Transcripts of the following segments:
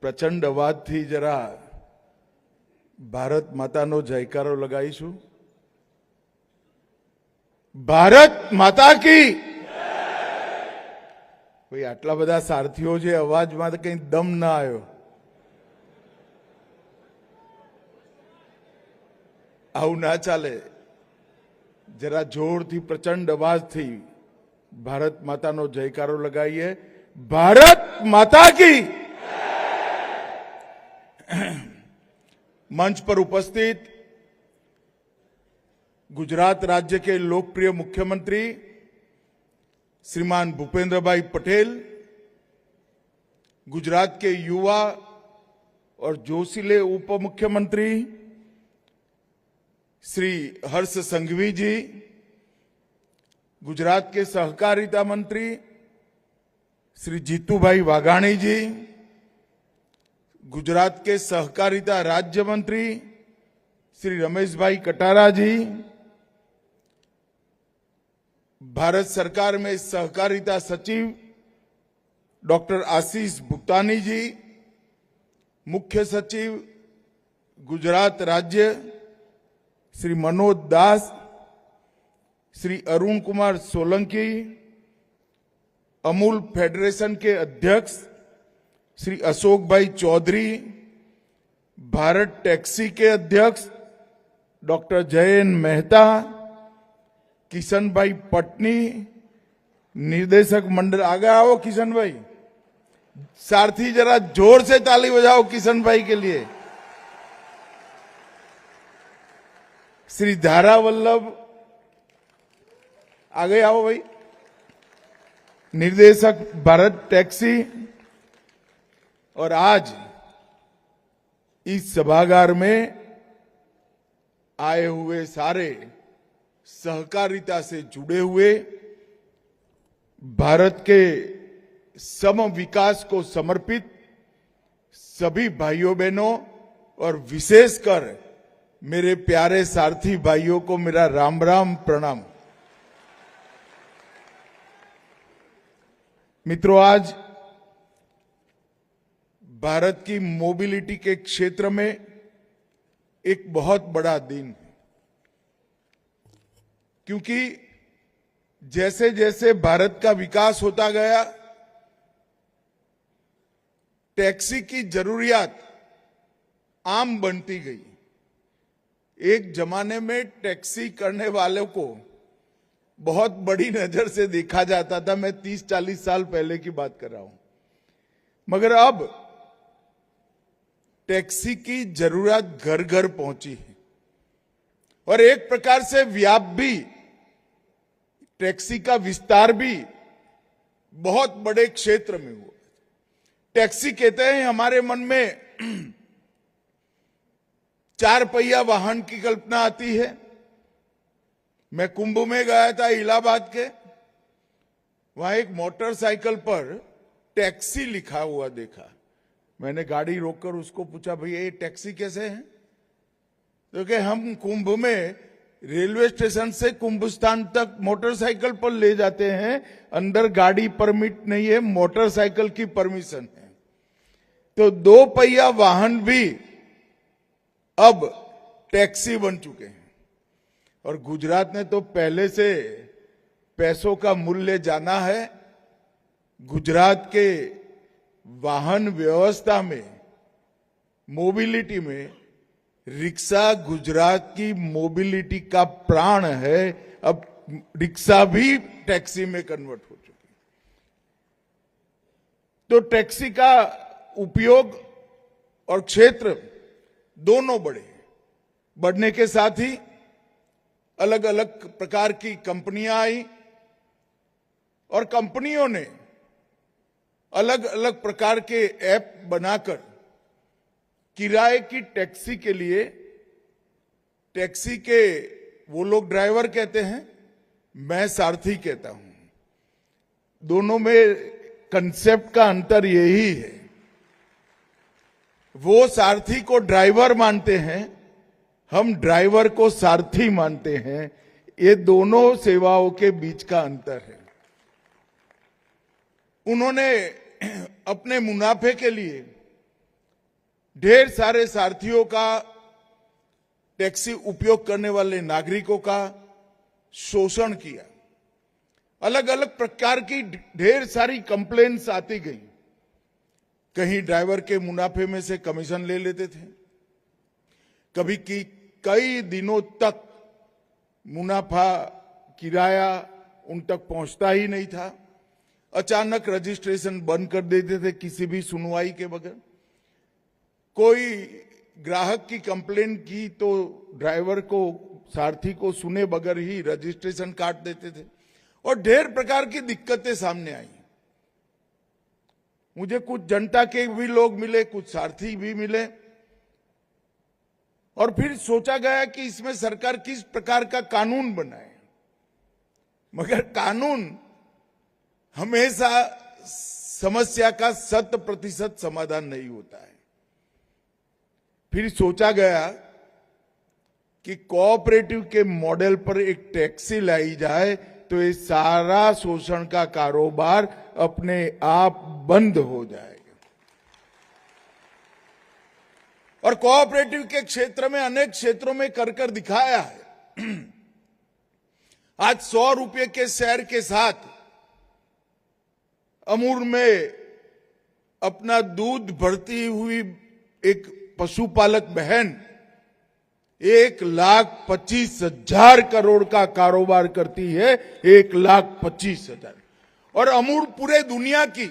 પ્રચંડ અવાજથી જરા ભારત માતાનો જયકારો લગાવીશું। ભારત માતા કી ભાઈ આટલા બધા સારથીઓ છે, અવાજમાં તો કઈ દમ ના આવ્યો। આવું ના ચાલે, જરા જોરથી પ્રચંડ અવાજથી ભારત માતાનો જયકારો લગાવીએ। भारत माता की। मंच पर उपस्थित गुजरात राज्य के लोकप्रिय मुख्यमंत्री श्रीमान भूपेंद्र भाई पटेल, गुजरात के युवा और जोशीले उप मुख्यमंत्री श्री हर्ष संघवी जी, गुजरात के सहकारिता मंत्री श्री जीतूभाई वाघाणी जी, गुजरात के सहकारिता राज्य मंत्री श्री रमेश भाई कटारा जी, भारत सरकार में सहकारिता सचिव डॉक्टर आशीष भुक्तानी जी, मुख्य सचिव गुजरात राज्य श्री मनोज दास, श्री अरुण कुमार सोलंकी, अमूल फेडरेशन के अध्यक्ष श्री अशोक भाई चौधरी, भारत टैक्सी के अध्यक्ष डॉक्टर जयन मेहता, किशन भाई पटनी, निर्देशक मंडल। आगे आओ किशन भाई, सारथी जरा जोर से ताली बजाओ किशन भाई के लिए। श्री धारा वल्लभ, आगे आओ भाई, निर्देशक भारत टैक्सी। और आज इस सभागार में आए हुए सारे सहकारिता से जुड़े हुए, भारत के सम विकास को समर्पित सभी भाइयों बहनों और विशेषकर मेरे प्यारे सारथी भाइयों को मेरा राम राम प्रणाम। मित्रों, आज भारत की मोबिलिटी के क्षेत्र में एक बहुत बड़ा दिन है, क्योंकि जैसे जैसे भारत का विकास होता गया, टैक्सी की जरूरियात आम बनती गई। एक जमाने में टैक्सी करने वालों को बहुत बड़ी नजर से देखा जाता था। मैं 30-40 साल पहले की बात कर रहा हूं, मगर अब टैक्सी की जरूरत घर घर पहुंची है और एक प्रकार से व्याप भी, टैक्सी का विस्तार भी बहुत बड़े क्षेत्र में हुआ। टैक्सी कहते हैं, हमारे मन में 4 पहिया वाहन की कल्पना आती है। मैं कुंभ में गया था इलाहाबाद के, वहां एक मोटरसाइकिल पर टैक्सी लिखा हुआ देखा। मैंने गाड़ी रोककर उसको पूछा, भैया ये टैक्सी कैसे है? तो कि हम कुंभ में रेलवे स्टेशन से कुंभ स्थान तक मोटरसाइकिल पर ले जाते हैं, अंदर गाड़ी परमिट नहीं है, मोटरसाइकिल की परमिशन है। तो 2 पहिया वाहन भी अब टैक्सी बन चुके हैं। और गुजरात ने तो पहले से पैसों का मूल्य जाना है। गुजरात के वाहन व्यवस्था में, मोबिलिटी में, रिक्शा गुजरात की मोबिलिटी का प्राण है। अब रिक्शा भी टैक्सी में कन्वर्ट हो चुकी है। तो टैक्सी का उपयोग और क्षेत्र दोनों बढ़ने के साथ ही अलग अलग प्रकार की कंपनियां आई और कंपनियों ने अलग अलग प्रकार के ऐप बनाकर किराए की टैक्सी के लिए, टैक्सी के वो लोग ड्राइवर कहते हैं, मैं सारथी कहता हूं, दोनों में कंसेप्ट का अंतर यही है। वो सारथी को ड्राइवर मानते हैं, हम ड्राइवर को सारथी मानते हैं। ये दोनों सेवाओं के बीच का अंतर है। उन्होंने अपने मुनाफे के लिए ढेर सारे सारथियों का, टैक्सी उपयोग करने वाले नागरिकों का शोषण किया। अलग अलग प्रकार की ढेर सारी कंप्लेंट्स आती गई। कहीं ड्राइवर के मुनाफे में से कमीशन ले लेते थे, कभी की कई दिनों तक मुनाफा, किराया उन तक पहुंचता ही नहीं था। अचानक रजिस्ट्रेशन बंद कर देते थे किसी भी सुनवाई के बगैर। कोई ग्राहक की कंप्लेंट की तो ड्राइवर को, सारथी को सुने बगैर ही रजिस्ट्रेशन काट देते थे और ढेर प्रकार की दिक्कतें सामने आई। मुझे कुछ जनता के भी लोग मिले, कुछ सारथी भी मिले और फिर सोचा गया कि इसमें सरकार किस प्रकार का कानून बनाए। मगर कानून हमेशा समस्या का 100% समाधान नहीं होता है। फिर सोचा गया कि कोऑपरेटिव के मॉडल पर एक टैक्सी लाई जाए तो ये सारा शोषण का कारोबार अपने आप बंद हो जाएगा। और कोऑपरेटिव के क्षेत्र में अनेक क्षेत्रों में कर दिखाया है। आज 100 रुपए के शेयर के साथ अमूल में अपना दूध भरती हुई एक पशुपालक बहन 1,25,000 करोड़ का कारोबार करती है। 1,25,000। और अमूल पूरे दुनिया की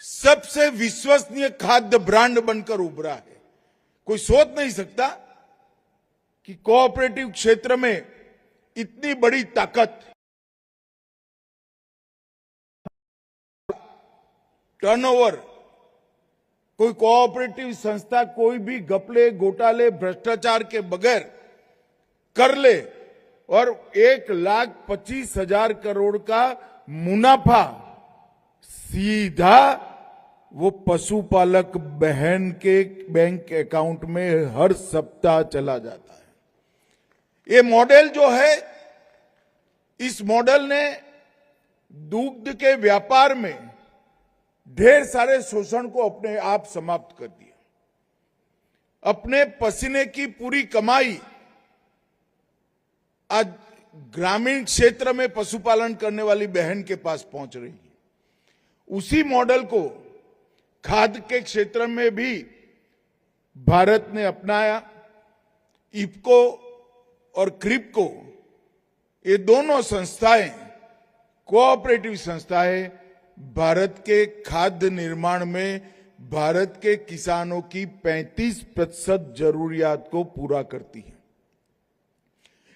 सबसे विश्वसनीय खाद्य ब्रांड बनकर उभरा है। कोई सोच नहीं सकता कि कोऑपरेटिव क्षेत्र में इतनी बड़ी ताकत, टर्नओवर, कोई कोऑपरेटिव संस्था कोई भी घपले, घोटाले, भ्रष्टाचार के बगैर कर ले और 1,25,000 करोड़ का मुनाफा सीधा वो पशुपालक बहन के बैंक अकाउंट में हर सप्ताह चला जाता है। ये मॉडल जो है, इस मॉडल ने दूध के व्यापार में ढेर सारे शोषण को अपने आप समाप्त कर दिया। अपने पसीने की पूरी कमाई आज ग्रामीण क्षेत्र में पशुपालन करने वाली बहन के पास पहुंच रही है। उसी मॉडल को खाद्य के क्षेत्र में भी भारत ने अपनाया। इफको और क्रिप्को, ये दोनों संस्थाएं, कोऑपरेटिव संस्थाएं, भारत के खाद्य निर्माण में भारत के किसानों की 35% जरूरियात को पूरा करती है।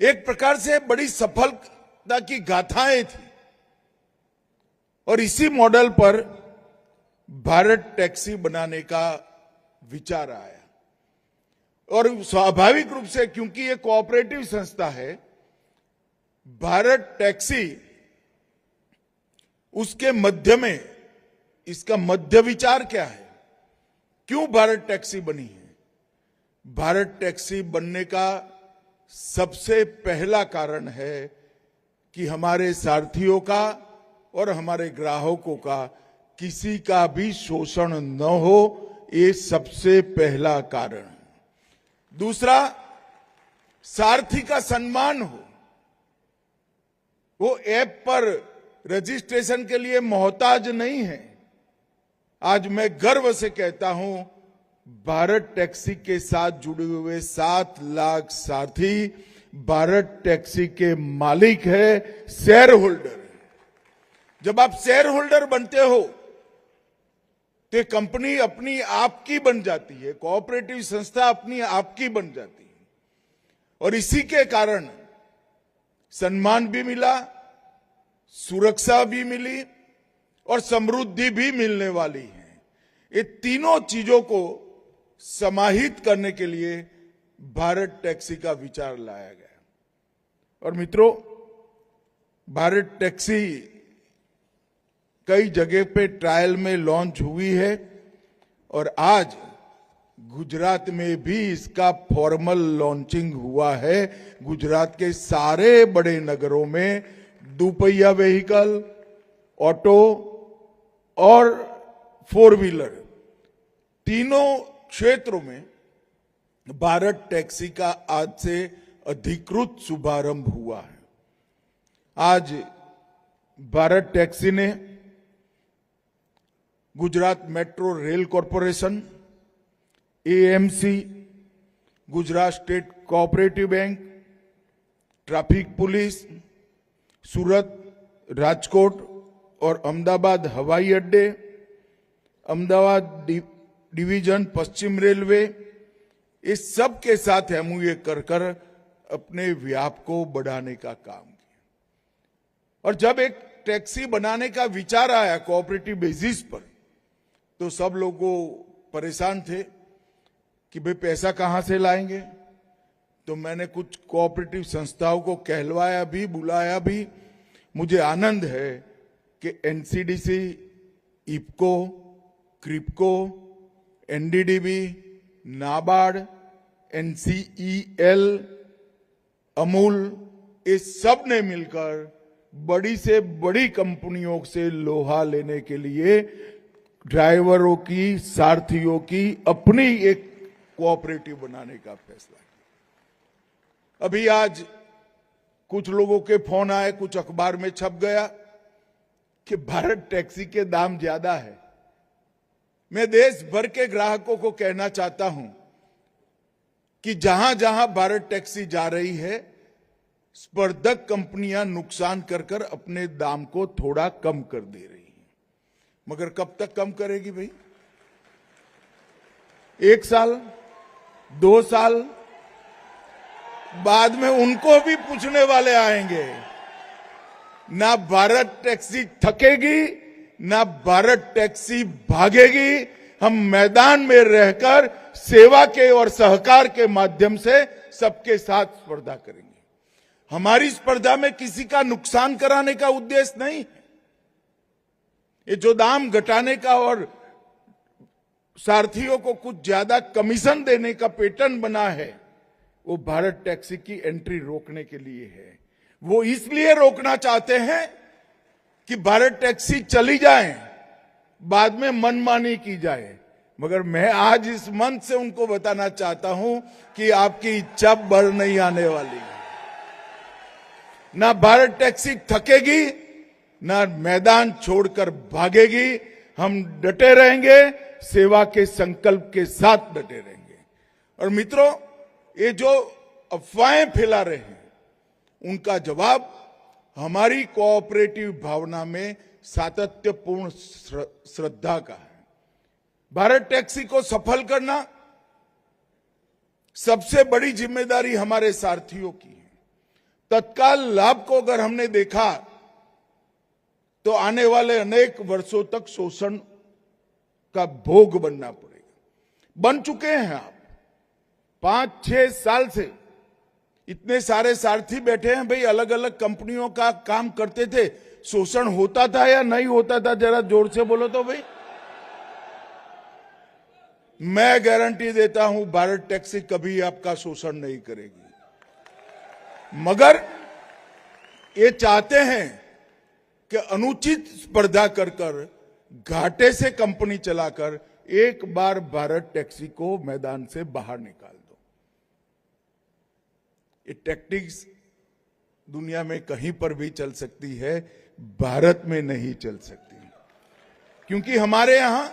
एक प्रकार से बड़ी सफलता की गाथाएं थी और इसी मॉडल पर भारत टैक्सी बनाने का विचार आया। और स्वाभाविक रूप से, क्योंकि ये कोऑपरेटिव संस्था है, भारत टैक्सी उसके मध्य में, इसका मध्य विचार क्या है, क्यों भारत टैक्सी बनी है? भारत टैक्सी बनने का सबसे पहला कारण है कि हमारे सारथियों का और हमारे ग्राहकों का किसी का भी शोषण न हो, ये सबसे पहला कारण। दूसरा, सारथी का सम्मान हो। वो ऐप पर रजिस्ट्रेशन के लिए मोहताज नहीं है। आज मैं गर्व से कहता हूं, भारत टैक्सी के साथ जुड़े हुए 7 लाख सारथी भारत टैक्सी के मालिक है, शेयर होल्डर। जब आप शेयर होल्डर बनते हो तो कंपनी अपनी आपकी बन जाती है, कोऑपरेटिव संस्था अपनी आपकी बन जाती है और इसी के कारण सम्मान भी मिला, सुरक्षा भी मिली और समृद्धि भी मिलने वाली है। ये तीनों चीजों को समाहित करने के लिए भारत टैक्सी का विचार लाया गया। और मित्रों, भारत टैक्सी कई जगह पे ट्रायल में लॉन्च हुई है और आज गुजरात में भी इसका फॉर्मल लॉन्चिंग हुआ है। गुजरात के सारे बड़े नगरों में दुपहिया व्हीकल, ऑटो और 4 व्हीलर, तीनों क्षेत्रों में भारत टैक्सी का आज से अधिकृत शुभारंभ हुआ है। आज भारत टैक्सी ने Gujarat metro rail corporation, AMC, Gujarat state cooperative bank, traffic police, Surat, Rajkot और अहमदाबाद हवाई अड्डे, अहमदाबाद डिवीजन, पश्चिम रेलवे, इस सब के साथ एमओयू कर अपने व्याप को बढ़ाने का काम किया। और जब एक टैक्सी बनाने का विचार आया कोऑपरेटिव बेसिस पर, तो सब लोग परेशान थे कि भाई पैसा कहां से लाएंगे। तो मैंने कुछ कोऑपरेटिव संस्थाओं को कहलवाया भी, बुलाया भी। मुझे आनंद है कि NCDC, IFFCO, KRIBHCO, NDDB, NABARD, NCEL, Amul, इस सब ने मिलकर बड़ी से बड़ी कंपनियों से लोहा लेने के लिए ड्राइवरों की, सारथियों की अपनी एक कोऑपरेटिव बनाने का फैसला किया। अभी आज कुछ लोगों के फोन आए, कुछ अखबार में छप गया कि भारत टैक्सी के दाम ज्यादा है। मैं देश भर के ग्राहकों को कहना चाहता हूं कि जहां जहां भारत टैक्सी जा रही है, स्पर्धक कंपनियां नुकसान कर अपने दाम को थोड़ा कम कर दे रही हैं। मगर कब तक कम करेगी भाई? 1 साल, 2 साल बाद में उनको भी पूछने वाले आएंगे। ना भारत टैक्सी थकेगी, ना भारत टैक्सी भागेगी। हम मैदान में रहकर सेवा के और सहकार के माध्यम से सबके साथ स्पर्धा करेंगे। हमारी स्पर्धा में किसी का नुकसान कराने का उद्देश्य नहीं है। ये जो दाम घटाने का और सारथियों को कुछ ज्यादा कमीशन देने का पैटर्न बना है, वो भारत टैक्सी की एंट्री रोकने के लिए है। वो इसलिए रोकना चाहते हैं कि भारत टैक्सी चली जाए, बाद में मनमानी की जाए। मगर मैं आज इस मंच से उनको बताना चाहता हूं कि आपकी इच्छा बढ़ नहीं आने वाली। ना भारत टैक्सी थकेगी, ना मैदान छोड़कर भागेगी। हम डटे रहेंगे, सेवा के संकल्प के साथ डटे रहेंगे। और मित्रों, ये जो अफवाहें फैला रहे हैं, उनका जवाब हमारी कोऑपरेटिव भावना में सातत्यपूर्ण श्रद्धा का है। भारत टैक्सी को सफल करना सबसे बड़ी जिम्मेदारी हमारे सारथियों की है। तत्काल लाभ को अगर हमने देखा तो आने वाले अनेक वर्षों तक शोषण का भोग बनना पड़ेगा। बन चुके हैं आप। 5-6 साल से इतने सारे सारथी बैठे हैं भाई, अलग अलग कंपनियों का काम करते थे। शोषण होता था या नहीं होता था? जरा जोर से बोलो तो भाई। मैं गारंटी देता हूं भारत टैक्सी कभी आपका शोषण नहीं करेगी। मगर ये चाहते हैं कि अनुचित स्पर्धा कर घाटे से कंपनी चलाकर एक बार भारत टैक्सी को मैदान से बाहर निकाल दो। ये टैक्टिक्स दुनिया में कहीं पर भी चल सकती है, भारत में नहीं चल सकती। क्योंकि हमारे यहां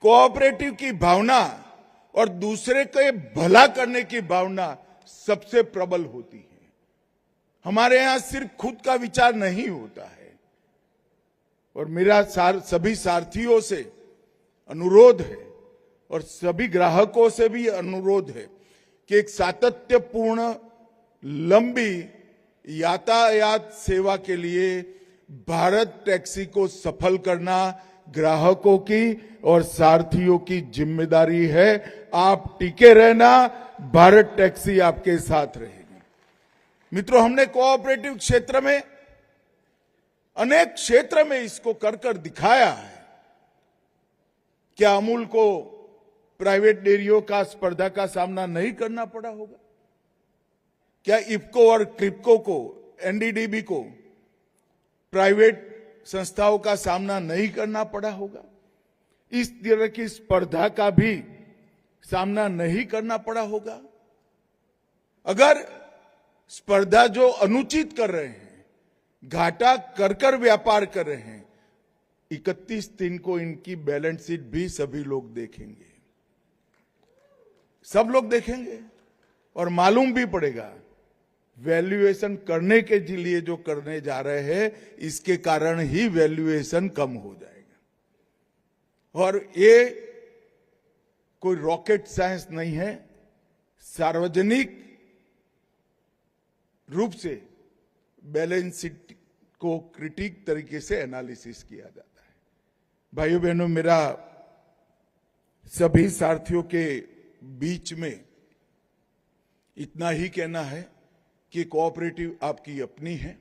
कोऑपरेटिव की भावना और दूसरे के भला करने की भावना सबसे प्रबल होती है। हमारे यहां सिर्फ खुद का विचार नहीं होता है। और मेरा सभी सारथियों से अनुरोध है और सभी ग्राहकों से भी अनुरोध है कि एक सातत्यपूर्ण लंबी यातायात सेवा के लिए भारत टैक्सी को सफल करना ग्राहकों की और सारथियों की जिम्मेदारी है। आप टिके रहना, भारत टैक्सी आपके साथ रहेगी। मित्रों, हमने कोऑपरेटिव क्षेत्र में अनेक क्षेत्र में इसको कर दिखाया है। क्या अमूल को प्राइवेट डेयरियों का स्पर्धा का सामना नहीं करना पड़ा होगा? क्या इफको और क्रिप्को को, एनडीडीबी को प्राइवेट संस्थाओं का सामना नहीं करना पड़ा होगा, इस तरह की स्पर्धा का भी सामना नहीं करना पड़ा होगा। अगर स्पर्धा जो अनुचित कर रहे हैं, घाटा कर व्यापार कर रहे हैं, 31 को इनकी बैलेंस शीट भी सभी लोग देखेंगे, सब लोग देखेंगे और मालूम भी पड़ेगा वैल्यूएशन करने के लिए जो करने जा रहे हैं, इसके कारण ही वैल्यूएशन कम हो जाएगा। और ये कोई रॉकेट साइंस नहीं है, सार्वजनिक रूप से बैलेंस शीट को क्रिटिक तरीके से एनालिसिस किया जाता है। भाइयों बहनों, मेरा सभी साथियों के बीच में इतना ही कहना है कि कोऑपरेटिव आपकी अपनी है।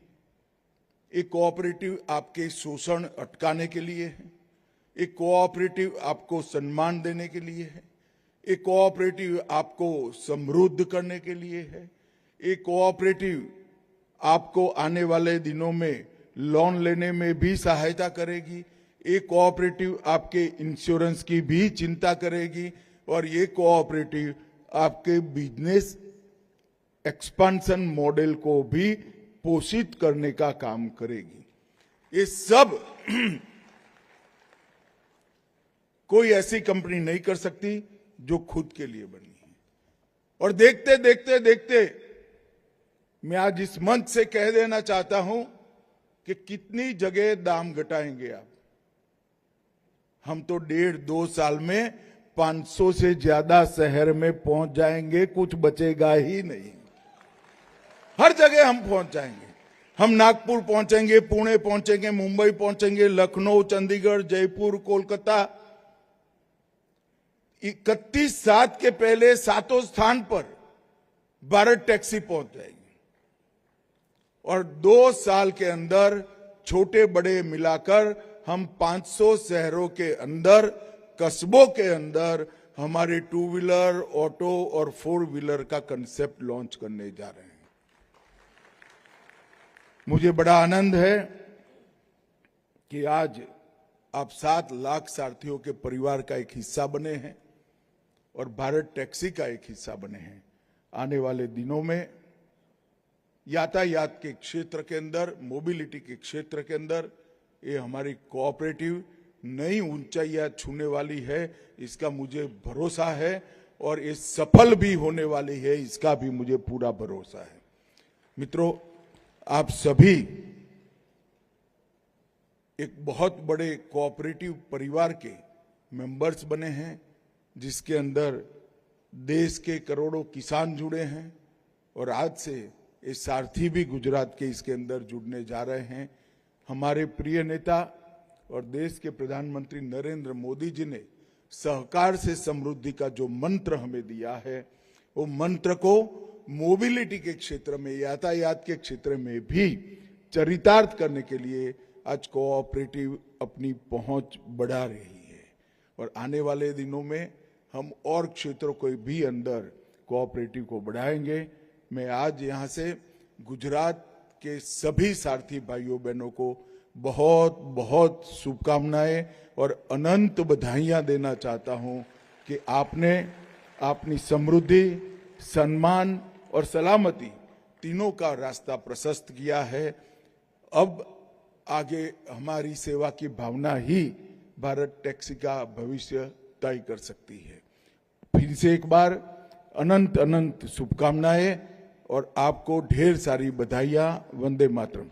एक कोऑपरेटिव आपके शोषण अटकाने के लिए है, एक कोऑपरेटिव आपको सम्मान देने के लिए है, एक कोऑपरेटिव आपको समृद्ध करने के लिए है, एक कोऑपरेटिव आपको आने वाले दिनों में लोन लेने में भी सहायता करेगी, एक कोऑपरेटिव आपके इंश्योरेंस की भी चिंता करेगी और ये कोऑपरेटिव आपके बिजनेस एक्सपेंशन मॉडल को भी पोषित करने का काम करेगी। ये सब कोई ऐसी कंपनी नहीं कर सकती जो खुद के लिए बनी है। और देखते देखते देखते मैं आज इस मंच से कह देना चाहता हूं कि कितनी जगह दाम घटाएंगे आप। हम तो 1.5-2 साल में 500 से ज्यादा शहर में पहुंच जाएंगे, कुछ बचेगा ही नहीं। हर जगह हम पहुंच जाएंगे। हम नागपुर पहुंचेंगे, पुणे पहुंचेंगे, मुंबई पहुंचेंगे, लखनऊ, चंडीगढ़, जयपुर, कोलकाता। 31/7 के पहले 7वें स्थान पर भारत टैक्सी पहुंच जाएगी और 2 साल के अंदर छोटे बड़े मिलाकर हम 500 शहरों के अंदर, कस्बों के अंदर हमारे 2 व्हीलर, ऑटो और 4 व्हीलर का कंसेप्ट लॉन्च करने जा रहे हैं। मुझे बड़ा आनंद है कि आज आप 7 लाख सारथियों के परिवार का एक हिस्सा बने हैं और भारत टैक्सी का एक हिस्सा बने हैं। आने वाले दिनों में यातायात के क्षेत्र के अंदर, मोबिलिटी के क्षेत्र के अंदर ये हमारी कोऑपरेटिव नई ऊंचाइयां छूने वाली है, इसका मुझे भरोसा है और ये सफल भी होने वाली है, इसका भी मुझे पूरा भरोसा है। मित्रों, आप सभी एक बहुत बड़े कोऑपरेटिव परिवार के मेंबर्स बने हैं, जिसके अंदर देश के करोड़ों किसान जुड़े हैं और आज से ये सारथी भी गुजरात के इसके अंदर जुड़ने जा रहे हैं। हमारे प्रिय नेता और देश के प्रधानमंत्री नरेंद्र मोदी जी ने सहकार से समृद्धि का जो मंत्र हमें दिया है, वो मंत्र को मोबिलिटी के क्षेत्र में, यातायात के क्षेत्र में भी चरितार्थ करने के लिए आज कोऑपरेटिव अपनी पहुंच बढ़ा रही है और आने वाले दिनों में हम और क्षेत्रों को भी अंदर कोऑपरेटिव को बढ़ाएंगे। मैं आज यहां से गुजरात के सभी सारथी भाइयों बहनों को बहुत बहुत शुभकामनाएं और अनंत बधाइयां देना चाहता हूं कि आपने अपनी समृद्धि, सम्मान और सलामती तीनों का रास्ता प्रशस्त किया है। अब आगे हमारी सेवा की भावना ही भारत टैक्सी का भविष्य तय कर सकती है। फिर से एक बार अनंत अनंत शुभकामनाएं और आपको ढेर सारी बधाइयां। वंदे मातरम।